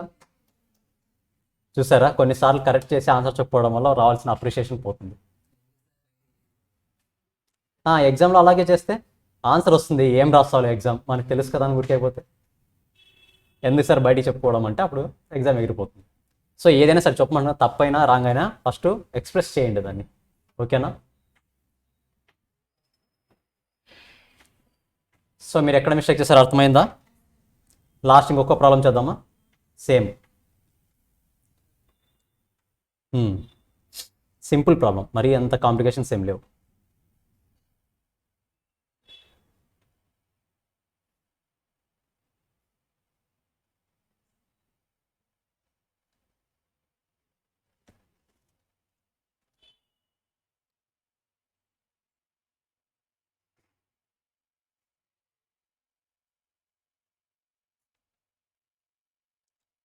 చూసారా, కొన్నిసార్లు కరెక్ట్ చేసి ఆన్సర్ చెప్పడం వల్ల రావాల్సిన అప్రిషియేషన్ పోతుంది. ఎగ్జామ్లో అలాగే చేస్తే ఆన్సర్ వస్తుంది, ఏం రాస్తావు ఎగ్జామ్ మనకు తెలుసు కదా అని గుర్తిపోతే ఎందుకు సార్ బయటికి చెప్పుకోవడం అంటే అప్పుడు ఎగ్జామ్ ఎగిరిపోతుంది. సో ఏదైనా సరే చెప్పమన్నా, తప్పైనా రాంగ్ అయినా ఫస్ట్ ఎక్స్ప్రెస్ చేయండి దాన్ని. ఓకేనా? సో మీరు ఎక్కడ మిస్టేక్ చేశారో అర్థమైందా? లాస్ట్ ఇంకొక ప్రాబ్లం చేద్దామా? సేమ్ సింపుల్ ప్రాబ్లం, మరి అంత కాంప్లికేషన్స్ ఏం లేవు.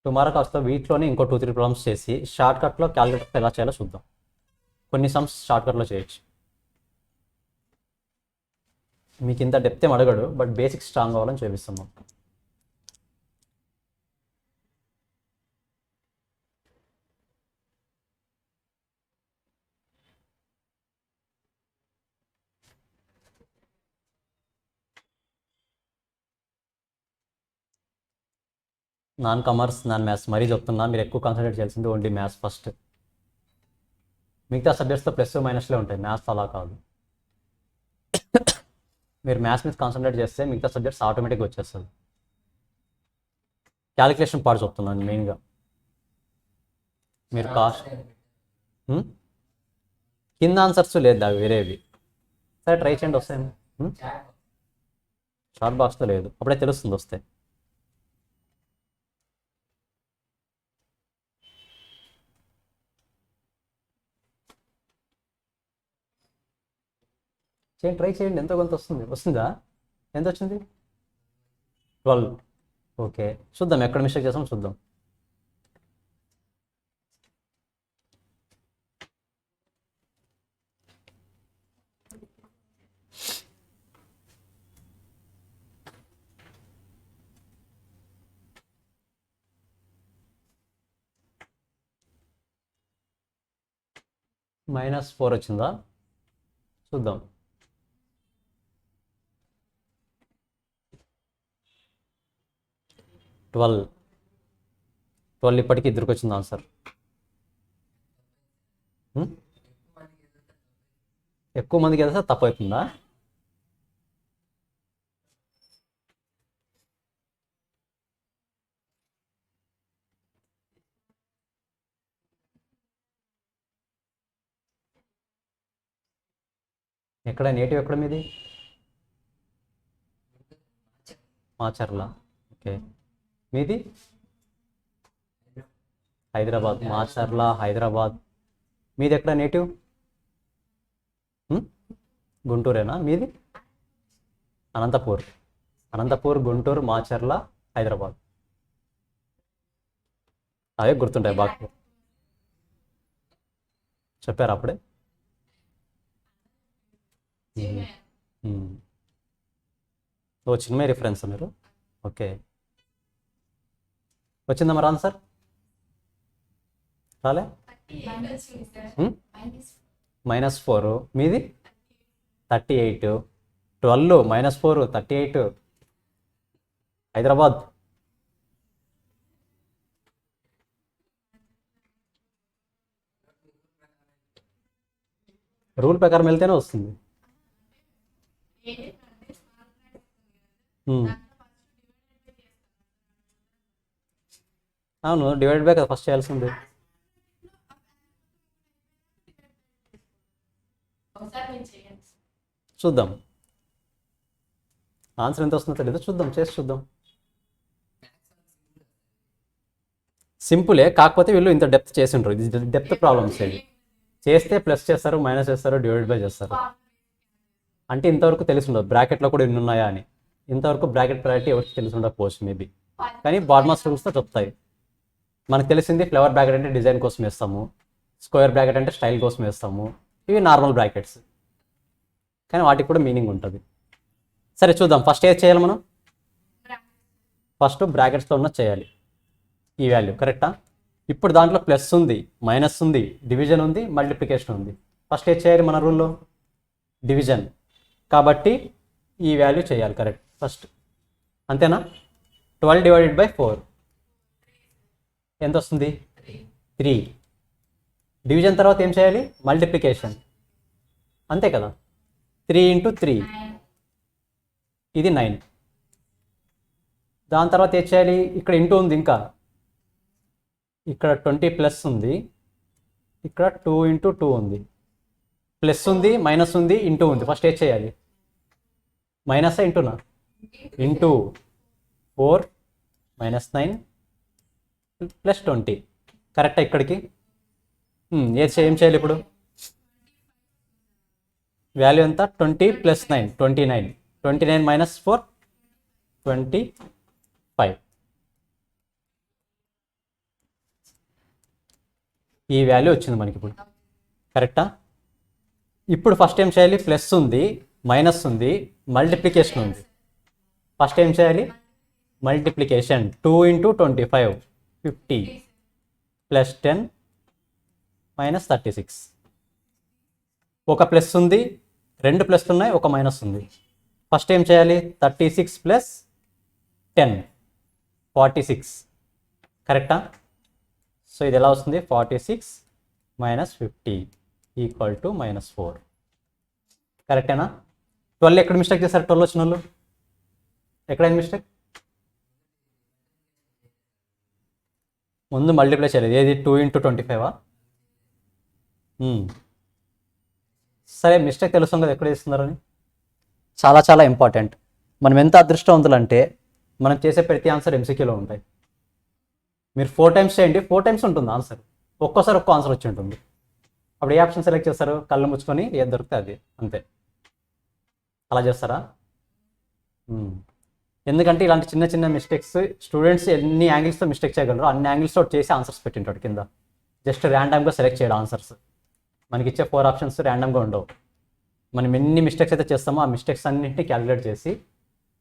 టుమారో కాస్త వీటిలోనే ఇంకో 2-3 ప్రాబ్లమ్స్ చేసి షార్ట్కట్లో క్యాలిక్యులేటర్ ఎలా చేయాలో చూద్దాం. కొన్ని సమ్స్ షార్ట్కట్లో చేయొచ్చు. మీకు ఇంత డెప్త్ ఏం అడగడు, బట్ బేసిక్స్ స్ట్రాంగ్ అవ్వాలని చూపిస్తున్నాం. నాన్ కామర్స్, నాన్ మ్యాథ్స్ మరీ చెప్తున్నా, మీరు ఎక్కువ కాన్సన్ట్రేట్ చేయాల్సింది ఓన్లీ మ్యాథ్స్ ఫస్ట్. మిగతా సబ్జెక్ట్స్తో ప్లస్ మైనస్లే ఉంటాయి, మ్యాథ్స్ అలా కాదు. మీరు మ్యాథ్స్ మీద కాన్సన్ట్రేట్ చేస్తే మిగతా సబ్జెక్ట్స్ ఆటోమేటిక్గా వచ్చేస్తుంది. క్యాలిక్యులేషన్ పార్ట్ చెప్తున్నాను మెయిన్గా. మీరు కాస్ట్ కింద ఆన్సర్స్ లేదు, అవి వేరేవి. సరే ట్రై చేయండి, వస్తాయి. షార్ట్ బాక్స్తో లేదు, అప్పుడే తెలుస్తుంది వస్తే. చేయండి, ట్రై చేయండి, ఎంతో కొంత వస్తుంది. వస్తుందా? ఎంత వచ్చింది? 12. ఓకే, చూద్దాం ఎక్కడ మిస్టేక్ చేస్తాం చూద్దాం. -4 వచ్చిందా? చూద్దాం. ట్వెల్వ్ ఇప్పటికీ ఇద్దరికి వచ్చింది ఆన్సర్. ఎక్కువ మందికి ఏదో తప్పు అవుతుందా? ఎక్కడ నేటివ్ ఎక్కడ మీది? మాచర్ల. ఓకే, మీది? హైదరాబాద్. మాచర్ల హైదరాబాద్. మీది ఎక్కడ నేటివ్? గుంటూరేనా మీది? అనంతపూర్, గుంటూరు, మాచర్ల, హైదరాబాద్. అవే గుర్తుంటాయి బాగా. చెప్పారు అప్పుడే. ఓ చిన్మయ రిఫరెన్స్ మీరు. ఓకే, వచ్చిందా మరి ఆన్సర్? రాలే. -4 మీది? 38. 12 -4 38 హైదరాబాద్. రూల్ ప్రకారం వెళ్తేనే వస్తుంది. అవును, డివైడ్ బై కదా ఫస్ట్ చేయాల్సింది. చూద్దాం ఆన్సర్ ఎంత వస్తుందో తెలియదు, చూద్దాం, చేసి చూద్దాం. సింపులే, కాకపోతే వీళ్ళు ఇంత డెప్త్ చేసి ఉంటారు. ఇది డెప్త్ ప్రాబ్లమ్స్ ఇవి. చేస్తే ప్లస్ చేస్తారు, మైనస్ చేస్తారు, డివైడ్ బై చేస్తారు. అంటే ఇంతవరకు తెలిసి ఉండదు బ్రాకెట్లో కూడా ఎన్ని ఉన్నాయా అని. ఇంతవరకు బ్రాకెట్ ప్రయారిటీ ఎవరికి తెలిసి ఉండకపోవచ్చు మేబీ, కానీ బాడ్మాస్ రూల్స్తో చెప్తాయి. మనకు తెలిసింది ఫ్లవర్ బ్రాకెట్ అంటే డిజైన్ కోసం వేస్తాము, స్క్వేర్ బ్రాకెట్ అంటే స్టైల్ కోసం వేస్తాము, ఇవి నార్మల్ బ్రాకెట్స్, కానీ వాటికి కూడా మీనింగ్ ఉంటుంది. సరే చూద్దాం, ఫస్ట్ ఏది చేయాలి మనం? ఫస్ట్ బ్రాకెట్స్లో ఉన్న చేయాలి. ఈ వాల్యూ కరెక్టా? ఇప్పుడు దాంట్లో ప్లస్ ఉంది, మైనస్ ఉంది, డివిజన్ ఉంది, మల్టిప్లికేషన్ ఉంది. ఫస్ట్ ఏం చేయాలి మన రూల్లో? డివిజన్. కాబట్టి ఈ వాల్యూ చేయాలి కరెక్ట్ ఫస్ట్. అంతేనా? 12 డివైడెడ్ బై 4 ఎంత వస్తుంది? 3. డివిజన్ తర్వాత ఏం చేయాలి? మల్టిప్లికేషన్. అంతే కదా? 3 × 3 ఇది 9. దాని తర్వాత ఏం చేయాలి? ఇక్కడ ఇంటూ ఉంది, ఇంకా ఇక్కడ 20 ప్లస్ ఉంది, ఇక్కడ 2 × 2 ఉంది, ప్లస్ ఉంది, మైనస్ ఉంది, ఇంటూ ఉంది. ఫస్ట్ ఏం చేయాలి? మైనస్ ఇంటూనా? ఇంటూ 4 - 9 + 20 కరెక్టా ఇక్కడికి? ఏం చేయాలి ఇప్పుడు? వాల్యూ ఎంత? 20 + 9 29. 29 - 4 25. ఈ వాల్యూ వచ్చింది మనకి ఇప్పుడు. కరెక్టా? ఇప్పుడు ఫస్ట్ ఏం చేయాలి? ప్లస్ ఉంది, మైనస్ ఉంది, మల్టిప్లికేషన్ ఉంది. ఫస్ట్ ఏం చేయాలి? మల్టిప్లికేషన్. 2 × 25 50 + 10 - 36. ఒక ప్లస్ ఉంది, 2 ప్లస్లు ఉన్నాయి, ఒక మైనస్ ఉంది. ఫస్ట్ ఏం చేయాలి? 36 + 10 46. కరెక్టా? సో ఇది ఎలా వస్తుంది? 46 - 50 = -4. కరెక్టేనా? 12 ఎక్కడ మిస్టేక్ చేశారు? 12 వచ్చిన వాళ్ళు ఎక్కడైంది మిస్టేక్? ముందు మల్టిప్లై చేయలేదు. ఏది? 2 × 25. సరే, మిస్టేక్ తెలుస్తుంది కదా ఎక్కడ చేస్తున్నారని. చాలా చాలా ఇంపార్టెంట్. మనం ఎంత అదృష్టవంతులు అంటే మనం చేసే ప్రతి ఆన్సర్ MCQలో ఉంటాయి. మీరు 4 టైమ్స్ చేయండి, 4 టైమ్స్ ఉంటుంది ఆన్సర్. ఒక్కోసారి ఒక్కో ఆన్సర్ వచ్చి ఉంటుంది. అప్పుడు ఏ ఆప్షన్ సెలెక్ట్ చేస్తారు? కళ్ళు ముచ్చుకొని ఏది దొరికితే అది, అంతే. అలా చేస్తారా? ఎందుకంటే ఇలాంటి చిన్న చిన్న మిస్టేక్స్ స్టూడెంట్స్ ఎన్ని యాంగిల్స్తో మిస్టేక్ చేయగలరో అన్ని యాంగిల్స్తో చేసి ఆన్సర్స్ పెట్టింటాడు కింద. జస్ట్ ర్యాండమ్గా సెలెక్ట్ చేయడం ఆన్సర్స్. మనకి ఇచ్చే 4 ఆప్షన్స్ ర్యాండమ్గా ఉండవు. మనం ఎన్ని మిస్టేక్స్ అయితే చేస్తామో ఆ మిస్టేక్స్ అన్నింటినీ క్యాలిక్యులేట్ చేసి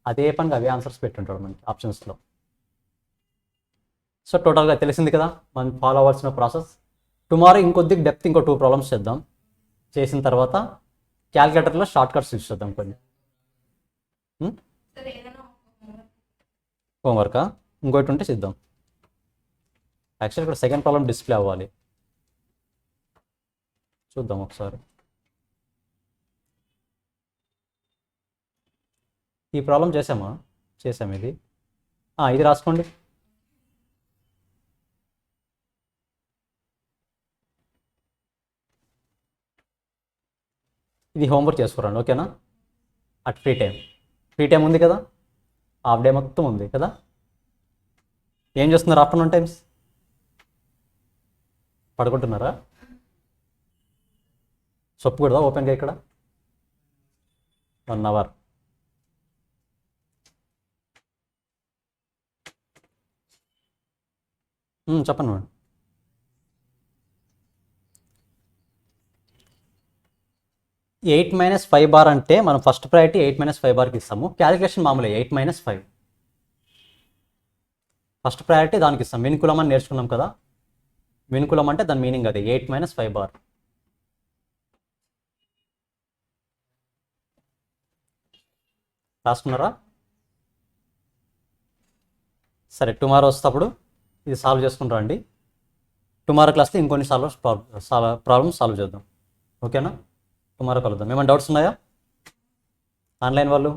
అదే పనిగా అవే ఆన్సర్స్ పెట్టింటాడు మనకి ఆప్షన్స్లో. సో టోటల్గా తెలిసింది కదా మనం ఫాలో అవ్వాల్సిన ప్రాసెస్. టుమారో ఇంకొద్దిగా డెప్త్ ఇంకో 2 ప్రాబ్లమ్స్ చేద్దాం. చేసిన తర్వాత క్యాలిక్యులేటర్లో షార్ట్ కట్స్ యూస్ చేద్దాం కొన్ని. హోంవర్కా? ఇంకోటి ఉంటే చేద్దాం. యాక్చువల్లీ ఇక్కడ సెకండ్ ప్రాబ్లం డిస్ప్లే అవ్వాలి. చూద్దాం ఒకసారి. ఈ ప్రాబ్లం చేసామా? చేసాము. ఇది రాసుకోండి. ఇది హోంవర్క్ చేసుకోరండి, ఓకేనా? అట్ ఫ్రీ టైం ఉంది కదా, హాఫ్ డే మొత్తం ఉంది కదా. ఏం చేస్తున్నారు ఆఫ్టర్నూన్ టైమ్స్? పడుకుంటున్నారా? చెప్పకూడదా ఓపెన్గా ఇక్కడ? 1 అవర్. చెప్పండి మేడం. ఎయిట్ మైనస్ 5 బార్ అంటే మనం ఫస్ట్ ప్రయారిటీ 8 - 5 బార్కి ఇస్తాము. క్యాలిక్యులేషన్ మామూలే 8 - 5. ఫస్ట్ ప్రయారిటీ దానికి ఇస్తాం. విన్కులం అని నేర్చుకున్నాం కదా. విన్కులం అంటే దాని మీనింగ్ అది 8 - 5 బార్. రాసుకున్నారా? సరే, టుమారో వస్తేప్పుడు ఇది సాల్వ్ చేసుకుంటా అండి. టుమారో క్లాస్లో ఇంకొన్ని ప్రాబ్లమ్స్ సాల్వ్ చేద్దాం, ఓకేనా? టుమారో కలుద్దాం. ఏమైనా డౌట్స్ ఉన్నాయా ఆన్లైన్ వాళ్ళు?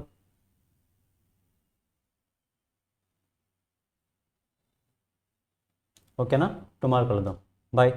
ఓకేనా? టుమారో కలుద్దాం. బాయ్.